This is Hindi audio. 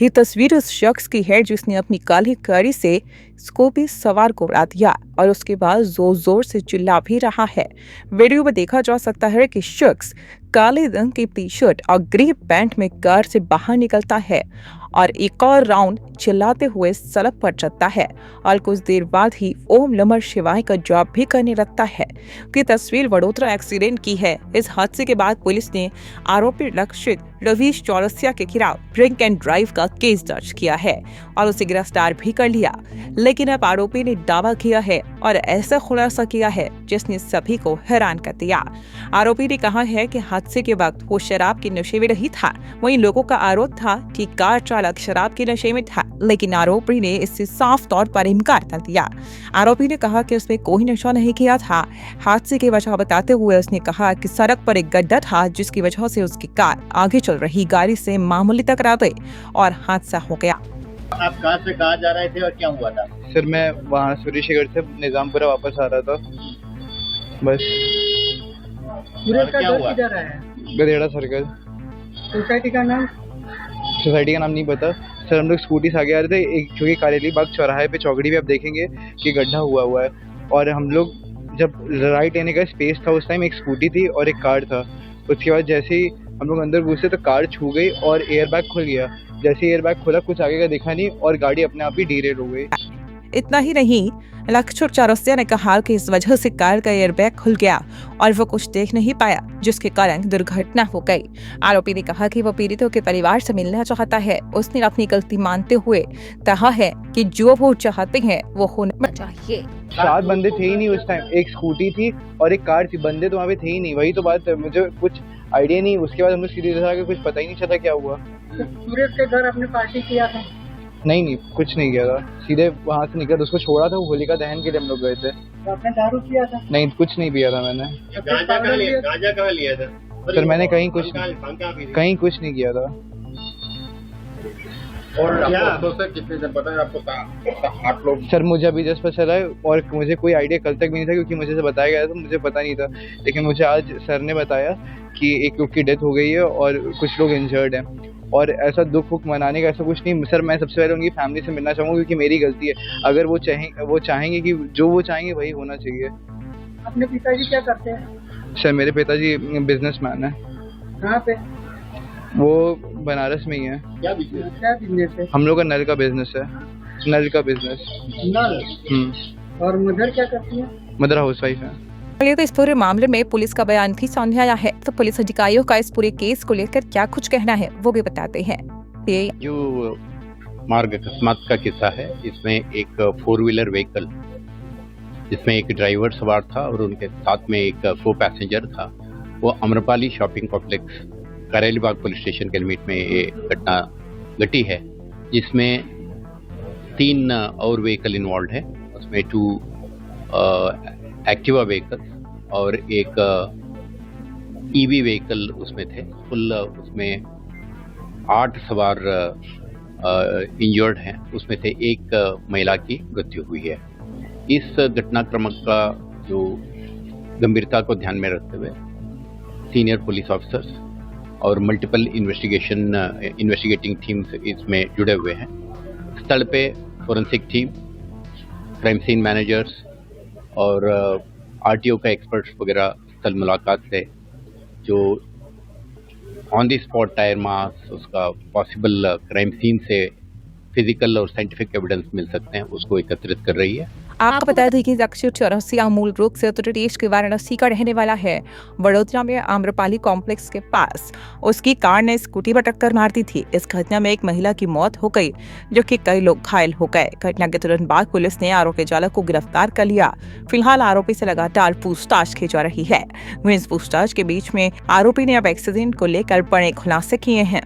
ये तस्वीर उस शख्स की है जिसने अपनी काली गाड़ी से स्कूबी सवार को उड़ा दिया और उसके बाद जोर जोर से चिल्ला भी रहा है। वीडियो में देखा जा सकता है कि शख्स काले रंग की टी शर्ट और ग्रे पैंट में कार से बाहर निकलता है और एक और राउंड चिल्लाते हुए सड़क पर चलता है और कुछ देर बाद ही ओम नमः शिवाय का जॉब भी करने लगता है। ये तस्वीर वडोदरा एक्सीडेंट की है। इस हादसे के बाद पुलिस ने आरोपी लक्षित रवीश चौरसिया के खिलाफ ड्रिंक एंड ड्राइव का केस दर्ज किया है और उसे गिरफ्तार भी कर लिया। लेकिन अब आरोपी ने दावा किया है और ऐसा खुलासा किया है जिसने सभी को हैरान कर दिया। आरोपी ने कहा है कि हादसे के वक्त वो शराब के नशे में नहीं था। वहीं लोगों का आरोप था कि कार चालक शराब के नशे में था, लेकिन आरोपी ने इससे साफ तौर पर इनकार कर दिया। आरोपी ने कहा कि उसने कोई नशा नहीं किया था। हादसे की वजह बताते हुए उसने कहा कि सड़क पर एक गड्ढा था जिसकी वजह से उसकी कार आगे चल रही गाड़ी से मामूली टकरा गई और हादसा हो गया। आप कहाँ से कहाँ जा रहे थे और क्या हुआ था? सर मैं वहाँ सूर्यशेखर से निजामपुरा वापस आ रहा था। बस क्या हुआ? किधर है? गधेड़ा सर्कल। सोसाइटी का नाम? सोसाइटी का नाम नहीं पता सर। हम लोग स्कूटी से आगे आ रहे थे, एक जो कि कारेली बाग चौराहे पे चौकड़ी पे आप देखेंगे कि गड्ढा हुआ है और हम लोग जब राइट लेने का स्पेस था उस टाइम एक स्कूटी थी और एक कार था। उसके बाद जैसे ही हम लोग अंदर घुसे तो कार छू गई और एयरबैग खुल गया। जैसे एयरबैग खुला कुछ आगे का दिखा नहीं और गाड़ी अपने आप ही डीरेल हो गई। इतना ही नहीं, लक्षित चौरसिया ने कहा कि इस वजह से कार का एयरबैग खुल गया और वो कुछ देख नहीं पाया, जिसके कारण दुर्घटना हो गई। आरोपी ने कहा कि वो पीड़ितों के परिवार से मिलना चाहता है। उसने अपनी गलती मानते हुए कहा है कि जो वो चाहते हैं वो होना चाहिए। 7 बंदे थे ही नहीं उस टाइम, एक स्कूटी थी और एक कार थी। बंदे तो वहाँ पे थे ही नहीं। वही तो बात है, मुझे कुछ आइडिया नहीं। उसके बाद हम लोग सीधे आगे कुछ पता ही नहीं चला क्या हुआ। सूरज के घर अपने पार्टी किया था? नहीं कुछ नहीं किया था। सीधे वहाँ से निकल उसको छोड़ा था। वो होलिका दहन के लिए हम लोग गए थे। तो आपने दारू किया था? नहीं कुछ नहीं पिया था मैंने। गांजा कहाँ लिया था? सर मैंने कहीं कुछ नहीं किया था। और क्या से कितने दिन पता है आपको? 8 लोग। सर मुझे अभी जस्ट पता चला है और मुझे कोई आइडिया कल तक भी नहीं था क्योंकि मुझे से बताया गया था, मुझे पता नहीं था। लेकिन मुझे आज सर ने बताया कि एक लोग की डेथ हो गई है और कुछ लोग इंजर्ड हैं। और ऐसा दुख मनाने का ऐसा कुछ नहीं सर। मैं सबसे पहले उनकी फैमिली से मिलना चाहूँगा क्योंकि मेरी गलती है। अगर वो चाहेंगे कि जो वो चाहेंगे वही होना चाहिए। अपने पिताजी क्या करते हैं? सर मेरे पिताजी बिजनेसमैन है। कहाँ पे? वो बनारस में ही है। क्या बिजनेस? क्या बिजनेस है? हम लोग का नल का बिजनेस है। नल का बिजनेस। नल। और मदर क्या करती है? मदर हाउस वाइफ है। चलिए, तो इस पूरे मामले में पुलिस का बयान भी सामने आया है, तो पुलिस अधिकारियों का इस पूरे केस को लेकर क्या कुछ कहना है वो भी बताते हैं। ये जो मार्ग अकस्मात का किस्सा है, इसमें एक 4 व्हीलर व्हीकल जिसमें एक ड्राइवर सवार था और उनके साथ में एक 4 पैसेंजर था, वो अम्रपाली शॉपिंग कॉम्प्लेक्स करेली बाग पुलिस स्टेशन के लिमिट में ये घटना घटी है, जिसमें 3 और व्हीकल इन्वॉल्व है। उसमें 2 एक्टिवा व्हीकल और एक ईवी व्हीकल उसमें थे। कुल उसमें 8 सवार इंजर्ड हैं। उसमें से एक महिला की मृत्यु हुई है। इस घटनाक्रम का जो गंभीरता को ध्यान में रखते हुए सीनियर पुलिस ऑफिसर्स और मल्टीपल इन्वेस्टिगेटिंग टीम्स इसमें जुड़े हुए हैं। स्थल पे forensic team, crime scene managers और आरटीओ का एक्सपर्ट्स वगैरह स्थल मुलाकात से जो on the spot tyre marks, उसका पॉसिबल क्राइम सीन से फिजिकल और साइंटिफिक एविडेंस मिल सकते हैं, उसको एकत्रित कर रही है। आपको बता दें कि लक्षित चौरसिया मूल रूप से उत्तर प्रदेश के वाराणसी का रहने वाला है। वडोदरा में आम्रपाली कॉम्प्लेक्स के पास उसकी कार ने स्कूटी पर टक्कर मार दी थी। इस घटना में एक महिला की मौत हो गई, जो कि कई लोग घायल हो गए। घटना के तुरंत बाद पुलिस ने आरोपी चालक को गिरफ्तार कर लिया। फिलहाल आरोपी से लगातार पूछताछ की जा रही है। वहीं इस पूछताछ के बीच में आरोपी ने अब एक्सीडेंट को लेकर बड़े खुलासे किए हैं।